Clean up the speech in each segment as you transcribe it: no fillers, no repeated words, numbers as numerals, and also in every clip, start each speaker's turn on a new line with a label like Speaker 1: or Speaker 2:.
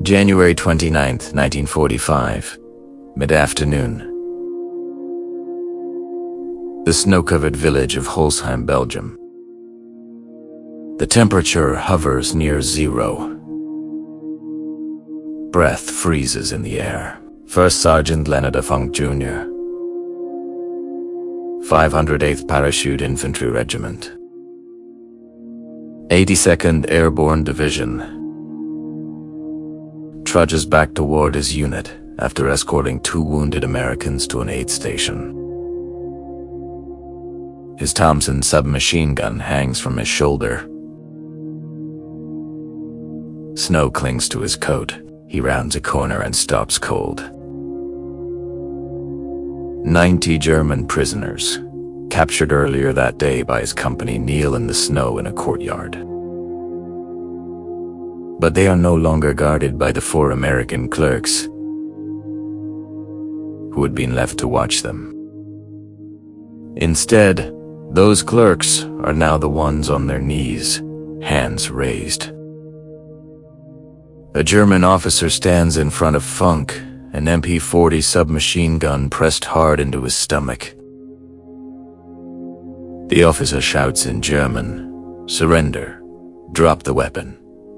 Speaker 1: January 29th, 1945, mid-afternoon. The snow-covered village of Holzheim, Belgium. The temperature hovers near zero. Breath freezes in the air. First Sergeant Leonard A, Jr. 508th Parachute Infantry Regiment. 82nd Airborne Division trudges back toward his unit after escorting 2 wounded Americans to an aid station. His Thompson submachine gun hangs from his shoulder. Snow clings to his coat. He rounds a corner and stops cold. 90 German prisoners, captured earlier that day by his company, kneel in the snow in a courtyard. But they are no longer guarded by the 4 American clerks who had been left to watch them. Instead, those clerks are now the ones on their knees, hands raised. A German officer stands in front of Funk, an MP-40 submachine gun pressed hard into his stomach. The officer shouts in German, "Surrender, drop the weapon,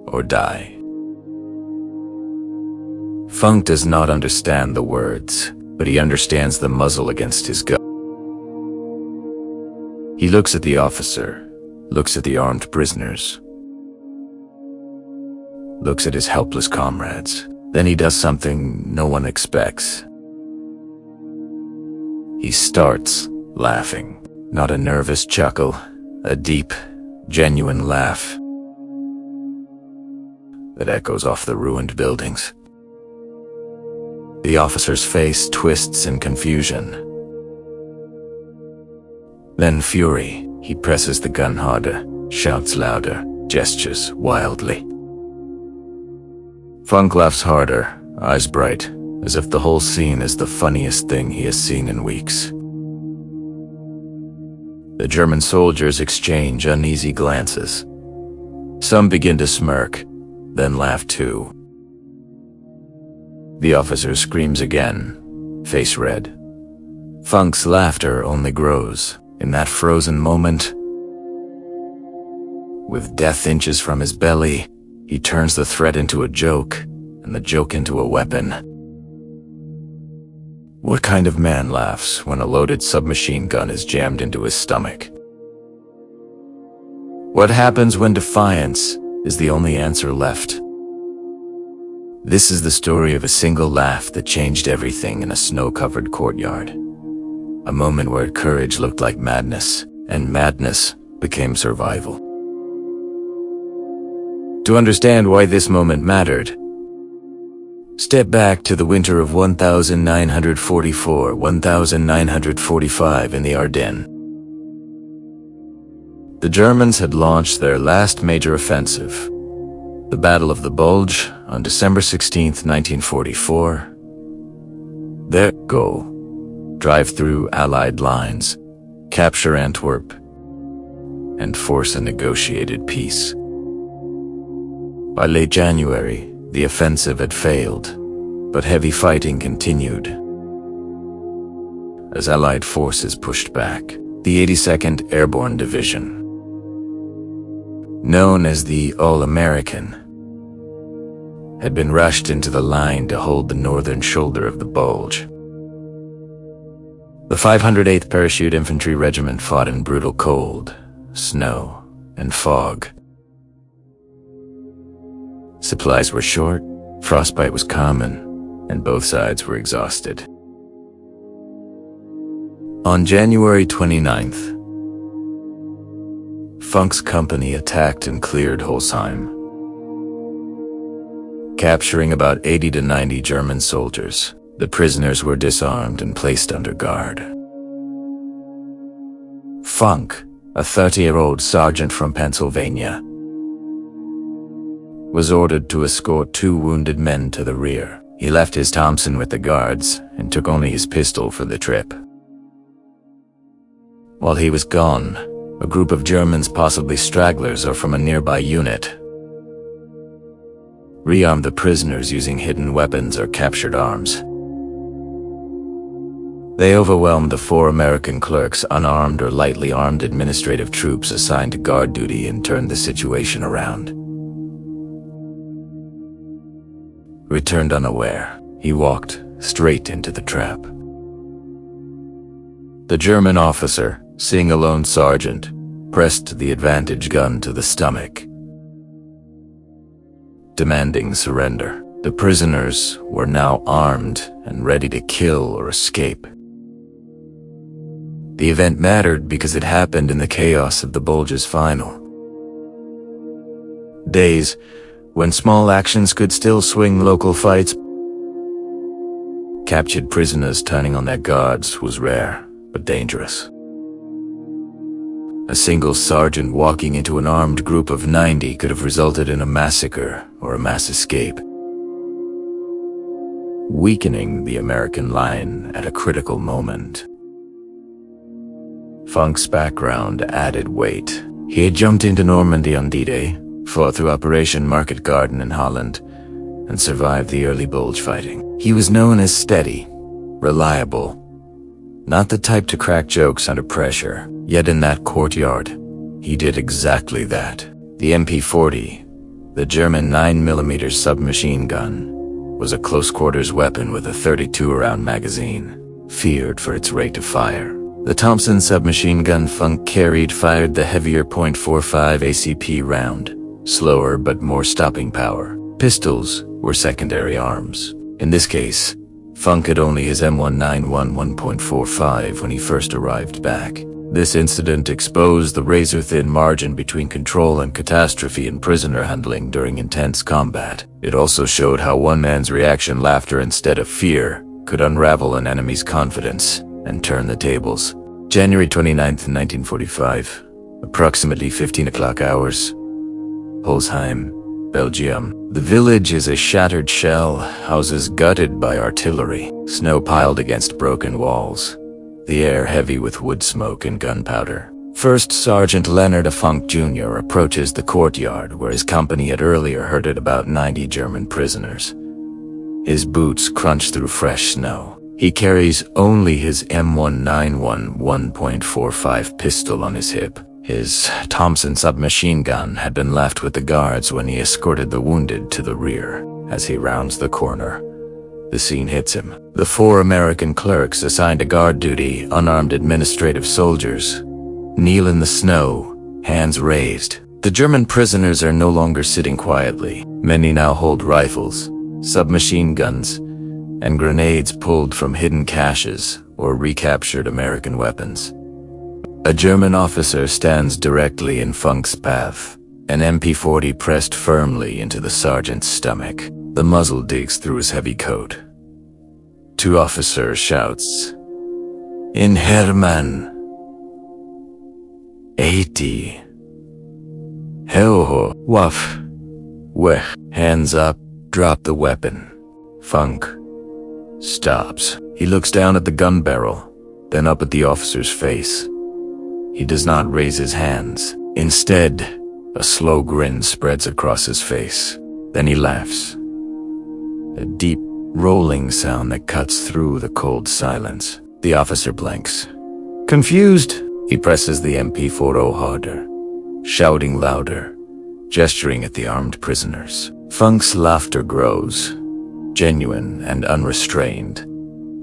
Speaker 1: or die." Funk does not understand the words, but he understands the muzzle against his gun. He looks at the officer, looks at the armed prisoners, looks at his helpless comrades. Then he does something no one expects. He starts laughing. Not a nervous chuckle, a deep, genuine laugh that echoes off the ruined buildings. The officer's face twists in confusion. Then fury. He presses the gun harder, shouts louder, gestures wildly. Funk laughs harder, eyes bright, as if the whole scene is the funniest thing he has seen in weeks. The German soldiers exchange uneasy glances. Some begin to smirk, then laugh too. The officer screams again, face red. Funk's laughter only grows. In that frozen moment, with death inches from his belly, he turns the threat into a joke, and the joke into a weapon. What kind of man laughs when a loaded submachine gun is jammed into his stomach? What happens when defiance is the only answer left? This is the story of a single laugh that changed everything in a snow-covered courtyard. A moment where courage looked like madness, and madness became survival. To understand why this moment mattered, step back to the winter of 1944-1945 in the Ardennes. The Germans had launched their last major offensive, the Battle of the Bulge, on December 16, 1944. Their goal: drive through Allied lines, capture Antwerp, and force a negotiated peace. By late January, the offensive had failed, but heavy fighting continued. As Allied forces pushed back, the 82nd Airborne Division, known as the All-American, had been rushed into the line to hold the northern shoulder of the Bulge. The 508th Parachute Infantry Regiment fought in brutal cold, snow, and fog. Supplies were short, frostbite was common, and both sides were exhausted. On January 29th, Funk's company attacked and cleared Holzheim, capturing about 80 to 90 German soldiers. The prisoners were disarmed and placed under guard. Funk, a 30-year-old sergeant from Pennsylvania, was ordered to escort 2 wounded men to the rear. He left his Thompson with the guards and took only his pistol for the trip. While he was gone, a group of Germans, possibly stragglers or from a nearby unit, rearm the prisoners using hidden weapons or captured arms. They overwhelmed the 4 American clerks, unarmed or lightly armed administrative troops assigned to guard duty, and turned the situation around. Returned unaware, he walked straight into the trap. The German officer, seeing a lone sergeant, pressed the advantage gun to the stomach, demanding surrender. The prisoners were now armed and ready to kill or escape. The event mattered because it happened in the chaos of the Bulge's final days, when small actions could still swing local fights. Captured prisoners turning on their guards was rare, but dangerous. A single sergeant walking into an armed group of 90 could have resulted in a massacre or a mass escape, weakening the American line at a critical moment. Funk's background added weight. He had jumped into Normandy on D-Day, fought through Operation Market Garden in Holland, and survived the early Bulge fighting. He was known as steady, reliable, not the type to crack jokes under pressure. Yet in that courtyard, he did exactly that. The MP-40, the German 9mm submachine gun, was a close-quarters weapon with a 32-round magazine, feared for its rate of fire. The Thompson submachine gun Funk carried fired the heavier .45 ACP round, slower but more stopping power. Pistols were secondary arms. In this case, Funk had only his M191 1.45 when he first arrived back. This incident exposed the razor-thin margin between control and catastrophe in prisoner handling during intense combat. It also showed how one man's reaction, laughter instead of fear, could unravel an enemy's confidence and turn the tables. January 29th, 1945, approximately 15 o'clock hours. Holzheim, Belgium. The village is a shattered shell, houses gutted by artillery, snow piled against broken walls, the air heavy with wood smoke and gunpowder. First Sergeant Leonard A. Funk Jr. approaches the courtyard where his company had earlier herded about 90 German prisoners. His boots crunch through fresh snow. He carries only his M191 1.45 pistol on his hip. His Thompson submachine gun had been left with the guards when he escorted the wounded to the rear. As he rounds the corner, the scene hits him. The 4 American clerks assigned to guard duty, unarmed administrative soldiers, kneel in the snow, hands raised. The German prisoners are no longer sitting quietly. Many now hold rifles, submachine guns, and grenades pulled from hidden caches or recaptured American weapons. A German officer stands directly in Funk's path, an MP-40 pressed firmly into the sergeant's stomach. The muzzle digs through his heavy coat. 2 officer shouts, "In Hermann! 80! Helho! Waff! Weh!" Hands up, drop the weapon. Funk stops. He looks down at the gun barrel, then up at the officer's face. He does not raise his hands. Instead, a slow grin spreads across his face. Then he laughs. A deep, rolling sound that cuts through the cold silence. The officer blinks. Confused, he presses the MP-40 harder, shouting louder, gesturing at the armed prisoners. Funk's laughter grows, genuine and unrestrained,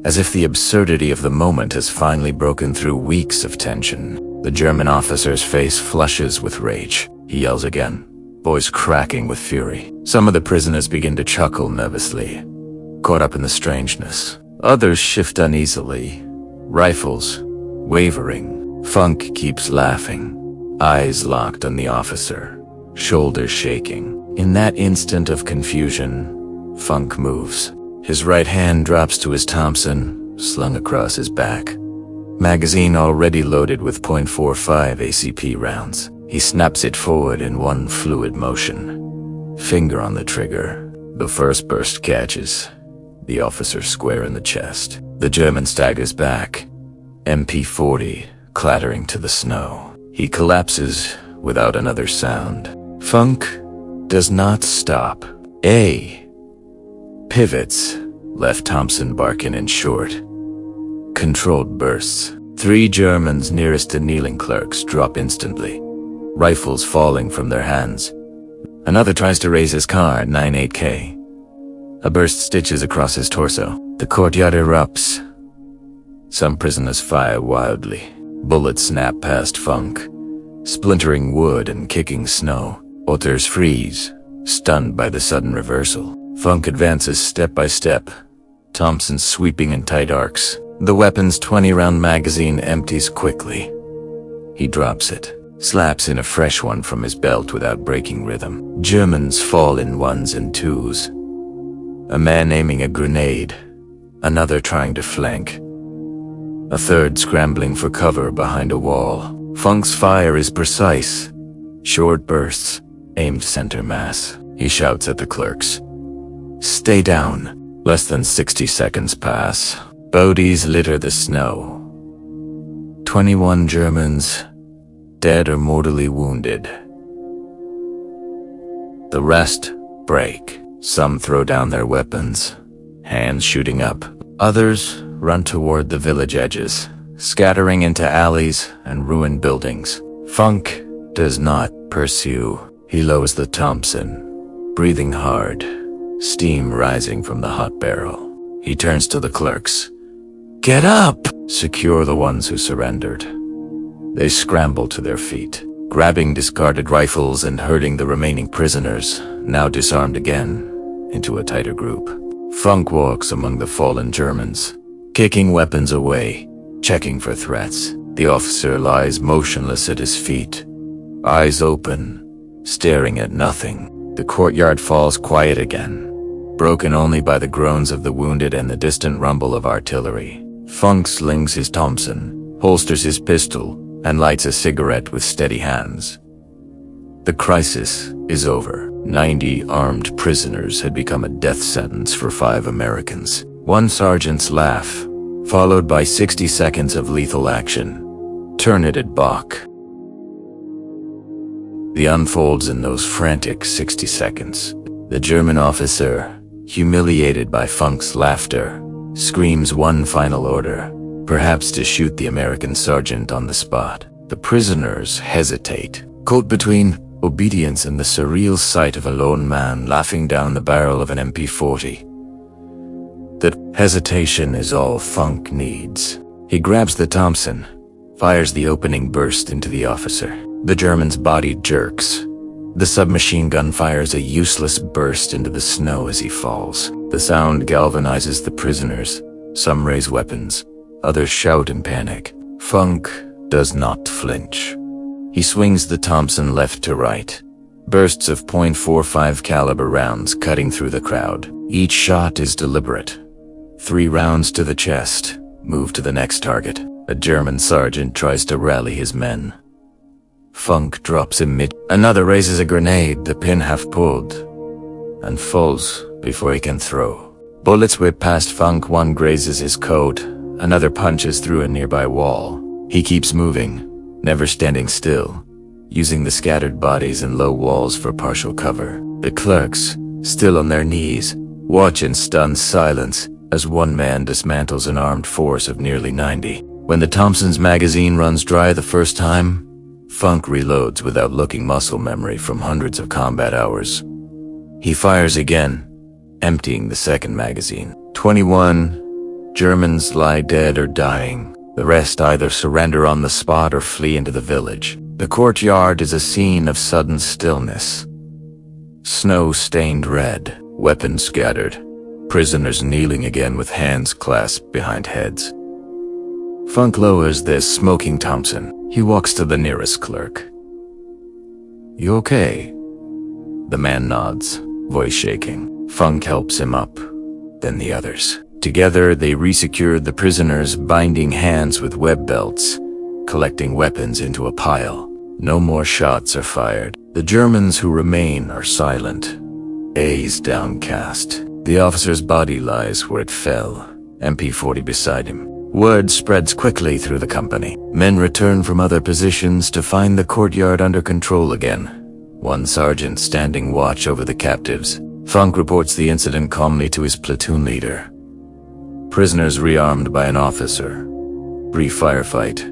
Speaker 1: as if the absurdity of the moment has finally broken through weeks of tension. The German officer's face flushes with rage. He yells again, voice cracking with fury. Some of the prisoners begin to chuckle nervously, caught up in the strangeness. Others shift uneasily, rifles wavering. Funk keeps laughing, eyes locked on the officer, shoulders shaking. In that instant of confusion, Funk moves. His right hand drops to his Thompson, slung across his back. Magazine already loaded with .45 ACP rounds. He snaps it forward in one fluid motion. Finger on the trigger. The first burst catches the officer square in the chest. The German staggers back, MP-40 clattering to the snow. He collapses without another sound. Funk does not stop. A pivots, left Thompson barking in short. Controlled bursts. 3 Germans nearest to kneeling clerks drop instantly, rifles falling from their hands. Another tries to raise his car at 98K. A burst stitches across his torso. The courtyard erupts. Some prisoners fire wildly. Bullets snap past Funk, splintering wood and kicking snow. Others freeze, stunned by the sudden reversal. Funk advances step by step, Thompson sweeping in tight arcs. The weapon's 20-round magazine empties quickly. He drops it, slaps in a fresh one from his belt without breaking rhythm. Germans fall in 1s and 2s. A man aiming a grenade, another trying to flank, a third scrambling for cover behind a wall. Funk's fire is precise. Short bursts, aimed center mass. He shouts at the clerks, "Stay down." Less than 60 seconds pass. Bodies litter the snow. 21 Germans, dead or mortally wounded. The rest break. Some throw down their weapons, hands shooting up. Others run toward the village edges, scattering into alleys and ruined buildings. Funk does not pursue. He lowers the Thompson, breathing hard, steam rising from the hot barrel. He turns to the clerks. "Get up!" Secure the ones who surrendered. They scramble to their feet, grabbing discarded rifles and herding the remaining prisoners, now disarmed again, into a tighter group. Funk walks among the fallen Germans, kicking weapons away, checking for threats. The officer lies motionless at his feet, eyes open, staring at nothing. The courtyard falls quiet again, broken only by the groans of the wounded and the distant rumble of artillery. Funk slings his Thompson, holsters his pistol, and lights a cigarette with steady hands. The crisis is over. 90 armed prisoners had become a death sentence for 5 Americans. One sergeant's laugh, followed by 60 seconds of lethal action. Turn it at Bach. The unfolds in those frantic 60 seconds. The German officer, humiliated by Funk's laughter, screams one final order, perhaps to shoot the American sergeant on the spot. The prisoners hesitate, caught between obedience and the surreal sight of a lone man laughing down the barrel of an MP40. That hesitation is all Funk needs. He grabs the Thompson, fires the opening burst into the officer. The German's body jerks. The submachine gun fires a useless burst into the snow as he falls. The sound galvanizes the prisoners. Some raise weapons, others shout in panic. Funk does not flinch. He swings the Thompson left to right, bursts of .45 caliber rounds cutting through the crowd. Each shot is deliberate. 3 rounds to the chest, move to the next target. A German sergeant tries to rally his men. Funk drops him mid. Another raises a grenade, the pin half pulled, and falls before he can throw. Bullets whip past Funk, one grazes his coat, another punches through a nearby wall. He keeps moving, never standing still, using the scattered bodies and low walls for partial cover. The clerks, still on their knees, watch in stunned silence as one man dismantles an armed force of nearly 90. When the Thompson's magazine runs dry the first time, Funk reloads without looking, muscle memory from hundreds of combat hours. He fires again, emptying the second magazine. 21 Germans lie dead or dying. The rest either surrender on the spot or flee into the village. The courtyard is a scene of sudden stillness. Snow stained red, weapons scattered, prisoners kneeling again with hands clasped behind heads. Funk lowers the smoking Thompson. He walks to the nearest clerk. "You okay?" The man nods, voice shaking. Funk helps him up, then the others. Together they resecure the prisoners, binding hands with web belts, collecting weapons into a pile. No more shots are fired. The Germans who remain are silent. A's downcast. The officer's body lies where it fell, MP40 beside him. Word spreads quickly through the company. Men return from other positions to find the courtyard under control again. One sergeant standing watch over the captives, Funk reports the incident calmly to his platoon leader. Prisoners rearmed by an officer. Brief firefight.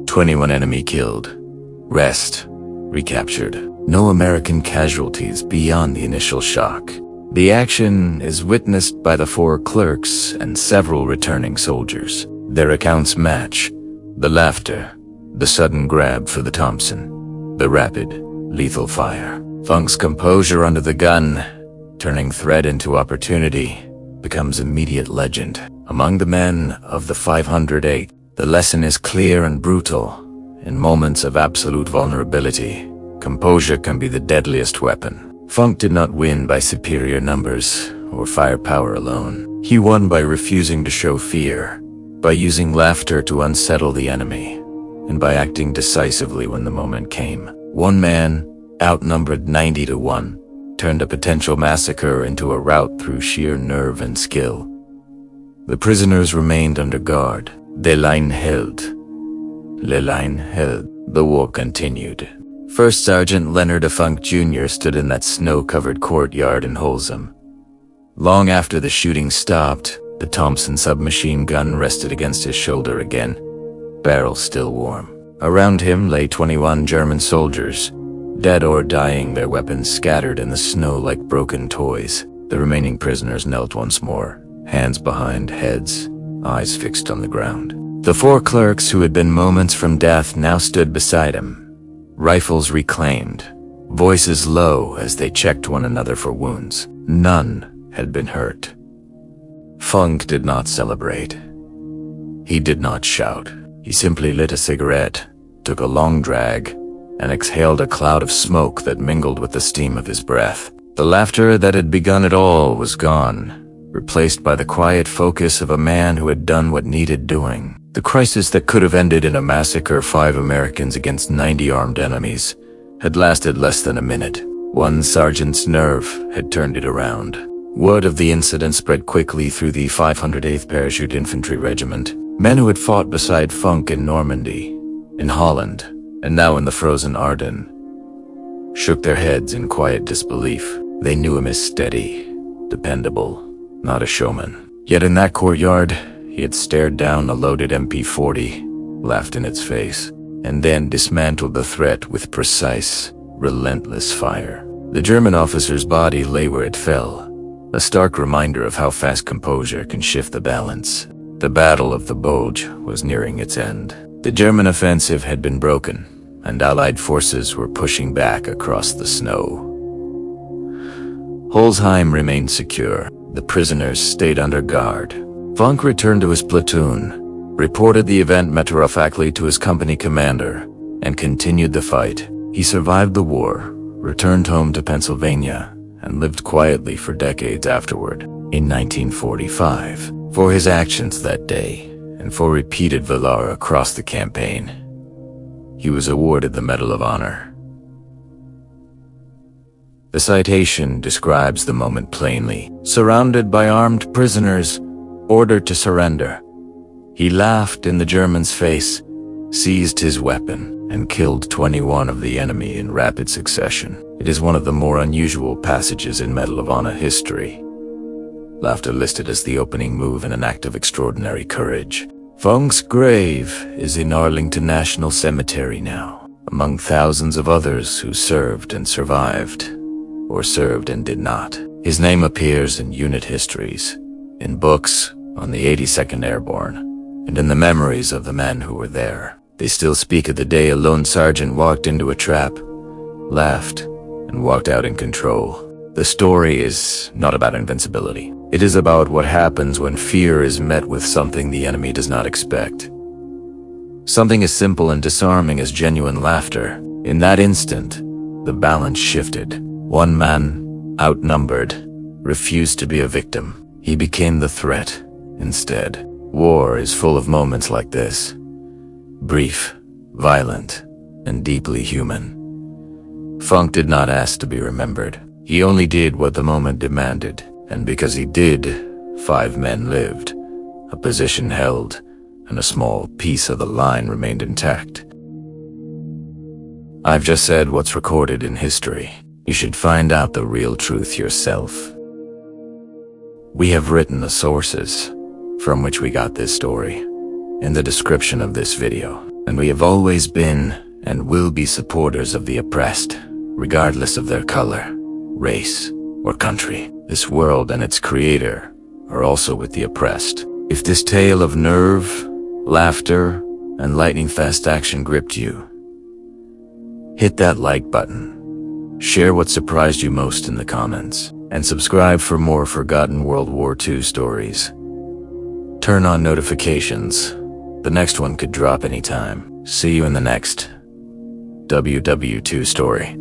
Speaker 1: 21 enemy killed. Rest. Recaptured. No American casualties beyond the initial shock. The action is witnessed by the 4 clerks and several returning soldiers. Their accounts match. The laughter, the sudden grab for the Thompson, the rapid, lethal fire. Funk's composure under the gun, turning threat into opportunity, becomes immediate legend. Among the men of the 508, the lesson is clear and brutal. In moments of absolute vulnerability, composure can be the deadliest weapon. Funk did not win by superior numbers or firepower alone. He won by refusing to show fear, by using laughter to unsettle the enemy, and by acting decisively when the moment came. One man, outnumbered 90 to 1, turned a potential massacre into a rout through sheer nerve and skill. The prisoners remained under guard. The line held. Le line held. The war continued. First Sergeant Leonard A. Funk Jr. stood in that snow-covered courtyard in Holzheim. Long after the shooting stopped, the Thompson submachine gun rested against his shoulder again, barrel still warm. Around him lay 21 German soldiers, dead or dying, their weapons scattered in the snow like broken toys. The remaining prisoners knelt once more, hands behind heads, eyes fixed on the ground. The 4 clerks who had been moments from death now stood beside him, rifles reclaimed, voices low as they checked one another for wounds. None had been hurt. Funk did not celebrate. He did not shout. He simply lit a cigarette, took a long drag, and exhaled a cloud of smoke that mingled with the steam of his breath. The laughter that had begun it all was gone, replaced by the quiet focus of a man who had done what needed doing. The crisis that could have ended in a massacre of 5 Americans against 90 armed enemies had lasted less than a minute. One sergeant's nerve had turned it around. Word of the incident spread quickly through the 508th Parachute Infantry Regiment. Men who had fought beside Funk in Normandy, in Holland, and now in the frozen Ardennes, shook their heads in quiet disbelief. They knew him as steady, dependable, not a showman. Yet in that courtyard, he had stared down a loaded MP-40, laughed in its face, and then dismantled the threat with precise, relentless fire. The German officer's body lay where it fell, a stark reminder of how fast composure can shift the balance. The Battle of the Bulge was nearing its end. The German offensive had been broken, and Allied forces were pushing back across the snow. Holzheim remained secure. The prisoners stayed under guard. Funk returned to his platoon, reported the event matter-of-factly to his company commander, and continued the fight. He survived the war, returned home to Pennsylvania, and lived quietly for decades afterward. In 1945, for his actions that day, and for repeated valor across the campaign, he was awarded the Medal of Honor. The citation describes the moment plainly. Surrounded by armed prisoners, ordered to surrender, he laughed in the German's face, seized his weapon, and killed 21 of the enemy in rapid succession. It is one of the more unusual passages in Medal of Honor history. Laughter listed as the opening move in an act of extraordinary courage. Funk's grave is in Arlington National Cemetery now, among thousands of others who served and survived, or served and did not. His name appears in unit histories, in books on the 82nd Airborne, and in the memories of the men who were there. They still speak of the day a lone sergeant walked into a trap, laughed, and walked out in control. The story is not about invincibility. It is about what happens when fear is met with something the enemy does not expect. Something as simple and disarming as genuine laughter. In that instant, the balance shifted. One man, outnumbered, refused to be a victim. He became the threat instead. War is full of moments like this. Brief, violent, and deeply human. Funk did not ask to be remembered. He only did what the moment demanded, and because he did, 5 men lived, a position held, and a small piece of the line remained intact. I've just said what's recorded in history. You should find out the real truth yourself. We have written the sources from which we got this story in the description of this video, and we have always been and will be supporters of the oppressed, regardless of their color, race, or country. This world and its creator are also with the oppressed. If this tale of nerve, laughter, and lightning-fast action gripped you, hit that like button, share what surprised you most in the comments, and subscribe for more forgotten World War II stories. Turn on notifications. The next one could drop anytime. See you in the next WW2 story.